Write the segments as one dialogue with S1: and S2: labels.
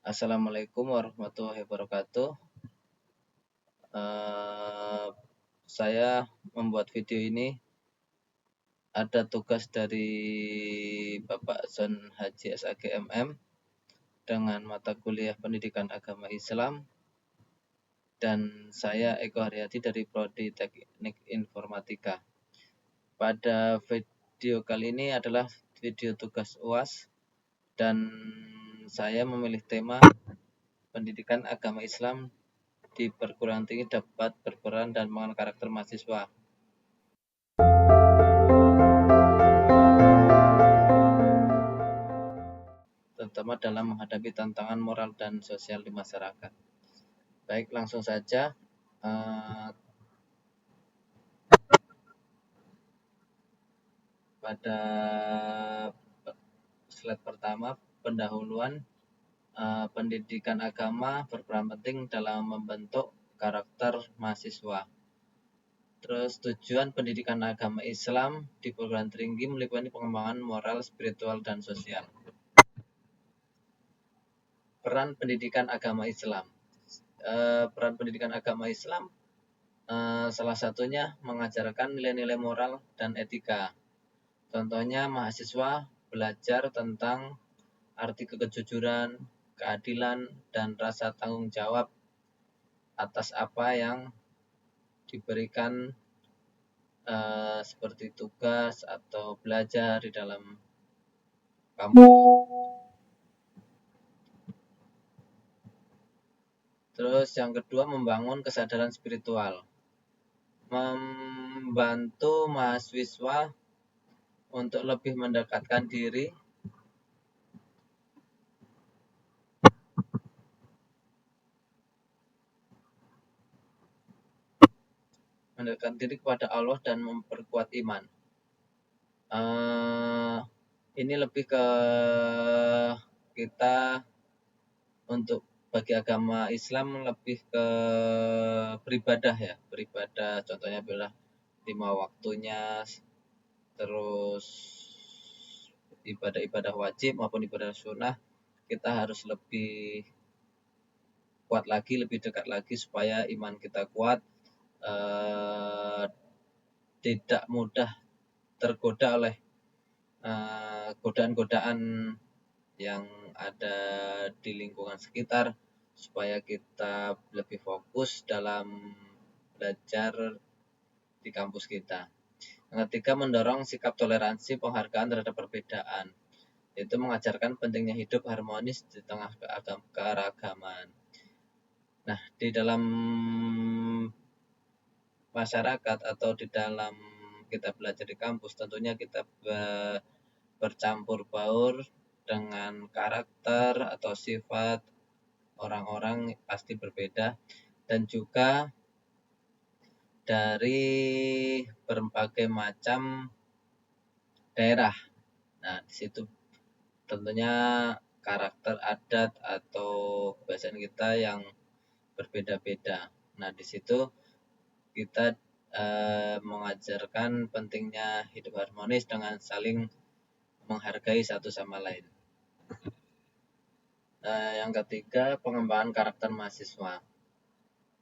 S1: Assalamualaikum warahmatullahi wabarakatuh. Eh, saya membuat video ini ada tugas dari Bapak Zon Haji SAG MM dengan mata kuliah Pendidikan Agama Islam, dan saya Eko Haryadi dari Prodi Teknik Informatika. Pada video kali ini adalah video tugas UAS, dan saya memilih tema Pendidikan Agama Islam di perguruan tinggi dapat berperan dan mengenal karakter mahasiswa. Terutama dalam menghadapi tantangan moral dan sosial di masyarakat. Baik, langsung saja. Pada slide pertama, pendahuluan, pendidikan agama berperan penting dalam membentuk karakter mahasiswa. Terus tujuan pendidikan agama Islam di perguruan tinggi meliputi pengembangan moral, spiritual, dan sosial. Peran pendidikan agama Islam. Peran pendidikan agama Islam salah satunya mengajarkan nilai-nilai moral dan etika. Contohnya mahasiswa belajar tentang arti kejujuran, keadilan, dan rasa tanggung jawab atas apa yang diberikan seperti tugas atau belajar di dalam kampus. Terus yang kedua, membangun kesadaran spiritual. Membantu mahasiswa untuk lebih mendekatkan diri kepada Allah dan memperkuat iman. Ini lebih ke kita untuk bagi agama Islam lebih ke beribadah ya, beribadah. Contohnya adalah 5 waktunya, terus ibadah-ibadah wajib maupun ibadah sunnah, kita harus lebih kuat lagi, lebih dekat lagi supaya iman kita kuat, tidak mudah tergoda oleh godaan-godaan yang ada di lingkungan sekitar, supaya kita lebih fokus dalam belajar di kampus kita. Yang ketiga, mendorong sikap toleransi, penghargaan terhadap perbedaan, yaitu mengajarkan pentingnya hidup harmonis di tengah keragaman. Nah, di dalam masyarakat atau di dalam kita belajar di kampus, tentunya kita bercampur baur dengan karakter atau sifat orang-orang pasti berbeda, dan juga dari berbagai macam daerah. Nah, di situ tentunya karakter adat atau kebiasaan kita yang berbeda-beda. Nah, di situ kita mengajarkan pentingnya hidup harmonis dengan saling menghargai satu sama lain. Yang ketiga, pengembangan karakter mahasiswa.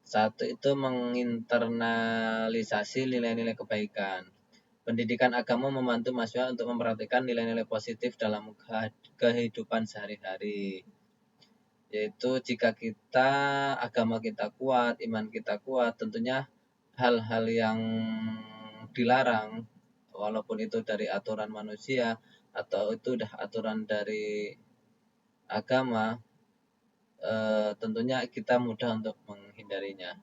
S1: Satu itu menginternalisasi nilai-nilai kebaikan. Pendidikan agama membantu mahasiswa untuk memperhatikan nilai-nilai positif dalam kehidupan sehari-hari. Yaitu jika agama kita kuat, iman kita kuat, tentunya hal-hal yang dilarang, walaupun itu dari aturan manusia atau itu udah aturan dari agama, tentunya kita mudah untuk menghindarinya.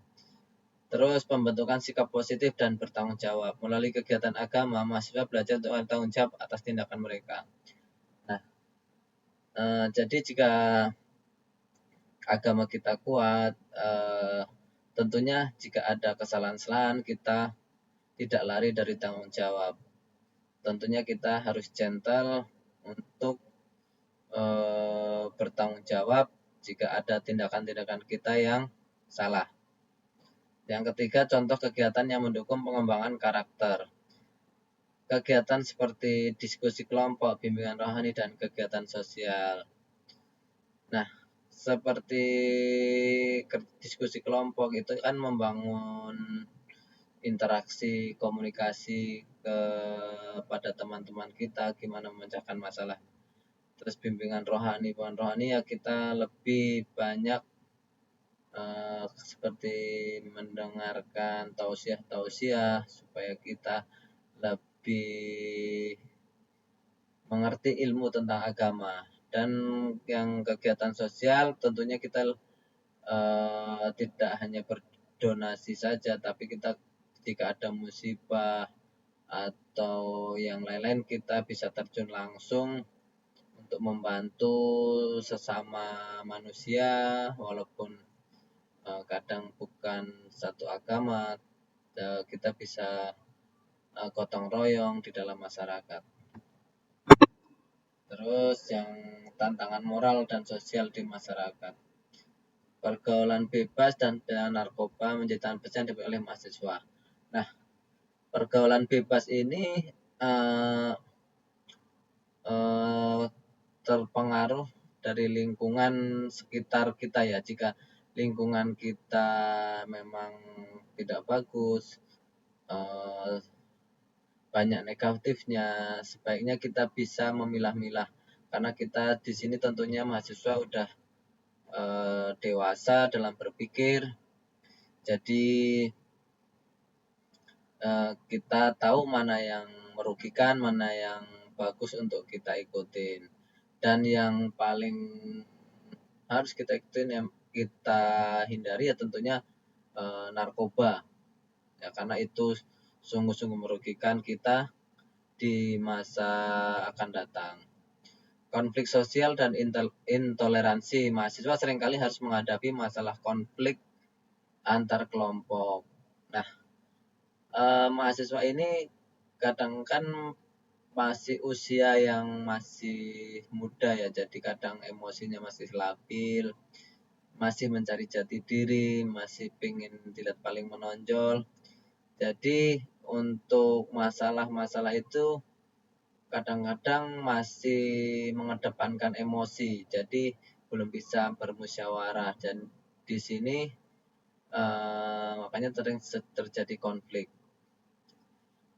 S1: Terus pembentukan sikap positif dan bertanggung jawab. Melalui kegiatan agama, mahasiswa belajar untuk bertanggung jawab atas tindakan mereka. Nah, jadi jika agama kita kuat, tentunya jika ada kesalahan-kesalahan, kita tidak lari dari tanggung jawab. Tentunya kita harus gentle untuk bertanggung jawab jika ada tindakan-tindakan kita yang salah. Yang ketiga, contoh kegiatan yang mendukung pengembangan karakter. Kegiatan seperti diskusi kelompok, bimbingan rohani, dan kegiatan sosial. Nah, seperti diskusi kelompok itu kan membangun interaksi komunikasi kepada teman-teman kita, gimana memecahkan masalah. Terus bimbingan rohani ya kita lebih banyak seperti mendengarkan tausiah supaya kita lebih mengerti ilmu tentang agama. Dan yang kegiatan sosial tentunya kita tidak hanya berdonasi saja, tapi kita jika ada musibah atau yang lain-lain kita bisa terjun langsung untuk membantu sesama manusia walaupun kadang bukan satu agama, kita bisa gotong royong di dalam masyarakat. Terus yang tantangan moral dan sosial di masyarakat. Pergaulan bebas dan narkoba menjadi tantangan besar dihadapi oleh mahasiswa. Nah, pergaulan bebas ini terpengaruh dari lingkungan sekitar kita ya. Jika lingkungan kita memang tidak bagus, banyak negatifnya, sebaiknya kita bisa memilah-milah. Karena kita di sini tentunya mahasiswa udah dewasa dalam berpikir, jadi kita tahu mana yang merugikan, mana yang bagus untuk kita ikutin. Dan yang paling harus kita ikutin, yang kita hindari ya tentunya narkoba. Ya, karena itu sungguh-sungguh merugikan kita di masa akan datang. Konflik sosial dan intoleransi. Mahasiswa seringkali harus menghadapi masalah konflik antar kelompok. Nah, mahasiswa ini kadang kan masih usia yang masih muda ya, jadi kadang emosinya masih labil, masih mencari jati diri, masih pengen dilihat paling menonjol. Jadi untuk masalah-masalah itu kadang-kadang masih mengedepankan emosi, jadi belum bisa bermusyawarah, dan di sini makanya sering terjadi konflik.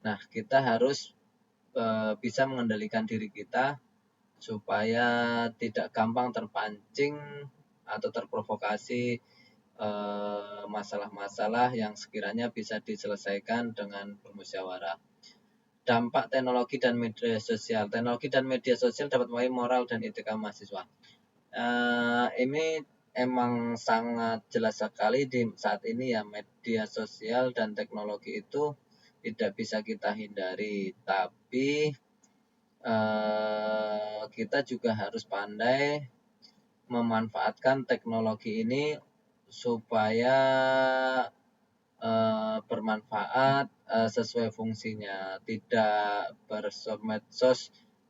S1: Nah, kita harus bisa mengendalikan diri kita supaya tidak gampang terpancing atau terprovokasi masalah-masalah yang sekiranya bisa diselesaikan dengan bermusyawarah. Dampak teknologi dan media sosial. Teknologi dan media sosial dapat mempengaruhi moral dan etika mahasiswa. Ini emang sangat jelas sekali di saat ini ya, media sosial dan teknologi itu tidak bisa kita hindari, tapi kita juga harus pandai memanfaatkan teknologi ini supaya bermanfaat sesuai fungsinya, tidak bersosmed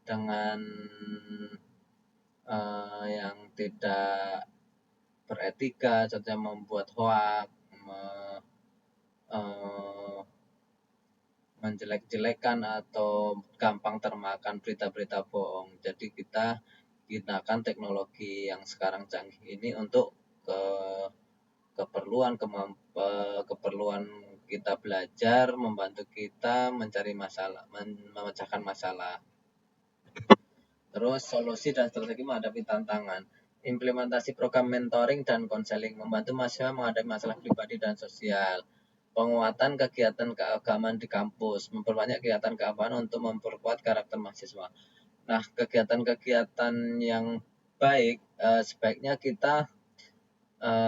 S1: dengan yang tidak beretika, contohnya membuat hoax, menjelek-jelekan atau gampang termakan berita-berita bohong. Jadi kita gunakan teknologi yang sekarang canggih ini untuk keperluan kita belajar, membantu kita mencari masalah, memecahkan masalah. Terus solusi dan strategi menghadapi tantangan. Implementasi program mentoring dan konseling membantu mahasiswa menghadapi masalah pribadi dan sosial. Penguatan kegiatan keagamaan di kampus, memperbanyak kegiatan keagamaan untuk memperkuat karakter mahasiswa. Nah, kegiatan-kegiatan yang baik sebaiknya kita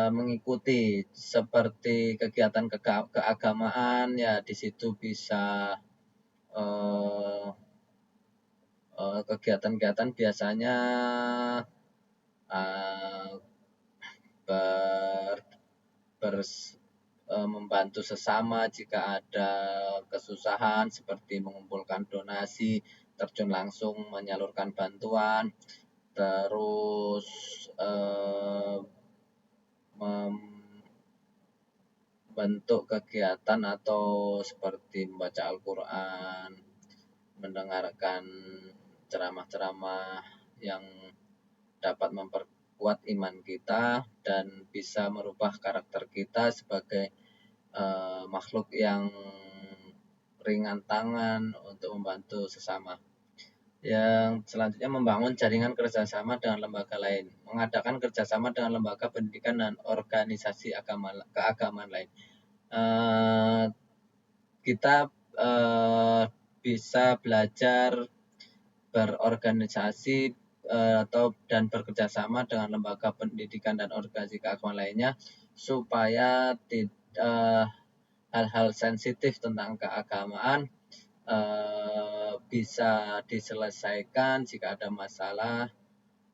S1: mengikuti seperti kegiatan keagamaan ya, di situ bisa kegiatan-kegiatan biasanya membantu sesama jika ada kesusahan, seperti mengumpulkan donasi, terjun langsung menyalurkan bantuan, terus membentuk kegiatan atau seperti membaca Al-Quran, mendengarkan ceramah-ceramah yang dapat memperkuat memperkuat iman kita dan bisa merubah karakter kita sebagai makhluk yang ringan tangan untuk membantu sesama. Yang selanjutnya membangun jaringan kerjasama dengan lembaga lain, mengadakan kerjasama dengan lembaga pendidikan dan organisasi keagamaan lain. Kita bisa belajar berorganisasi dan bekerjasama dengan lembaga pendidikan dan organisasi keagamaan lainnya supaya hal-hal sensitif tentang keagamaan bisa diselesaikan jika ada masalah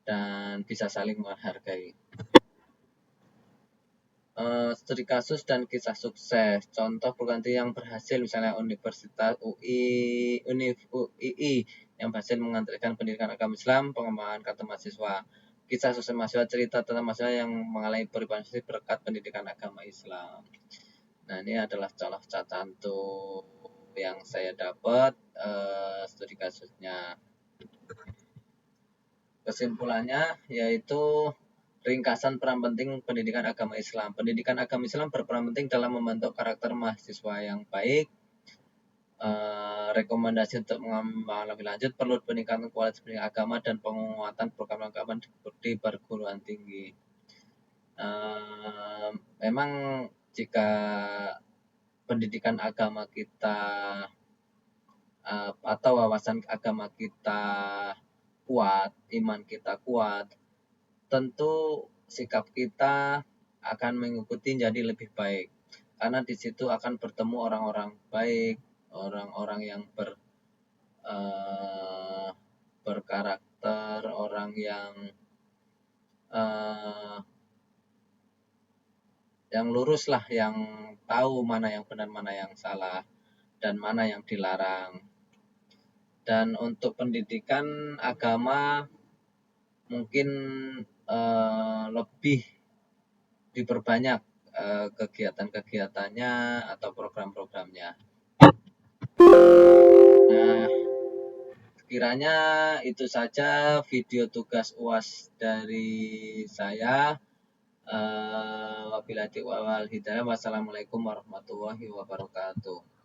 S1: dan bisa saling menghargai. Studi kasus dan kisah sukses. Contoh program yang berhasil misalnya Universitas UII yang berhasil mengantarkan pendidikan agama Islam, pengembangan kata mahasiswa. Kisah sukses mahasiswa, cerita tentang mahasiswa yang mengalami perubahan berkat pendidikan agama Islam. Nah, ini adalah contoh contoh yang saya dapat studi kasusnya. Kesimpulannya yaitu ringkasan peran penting pendidikan agama Islam. Pendidikan agama Islam berperan penting dalam membentuk karakter mahasiswa yang baik. Rekomendasi untuk mengembangkan lebih lanjut perlu peningkatan kualitas pendidikan agama dan penguatan program agama di perguruan tinggi. Memang jika pendidikan agama kita atau wawasan agama kita kuat, iman kita kuat, tentu sikap kita akan mengikuti jadi lebih baik. Karena di situ akan bertemu orang-orang baik, orang-orang yang berkarakter, orang yang lurus lah, yang tahu mana yang benar, mana yang salah, dan mana yang dilarang. Dan untuk pendidikan agama mungkin lebih diperbanyak kegiatan-kegiatannya atau program-programnya. Nah, kiranya itu saja video tugas UAS dari saya. Wabillahi taufiq wal hidayah. Wassalamualaikum warahmatullahi wabarakatuh.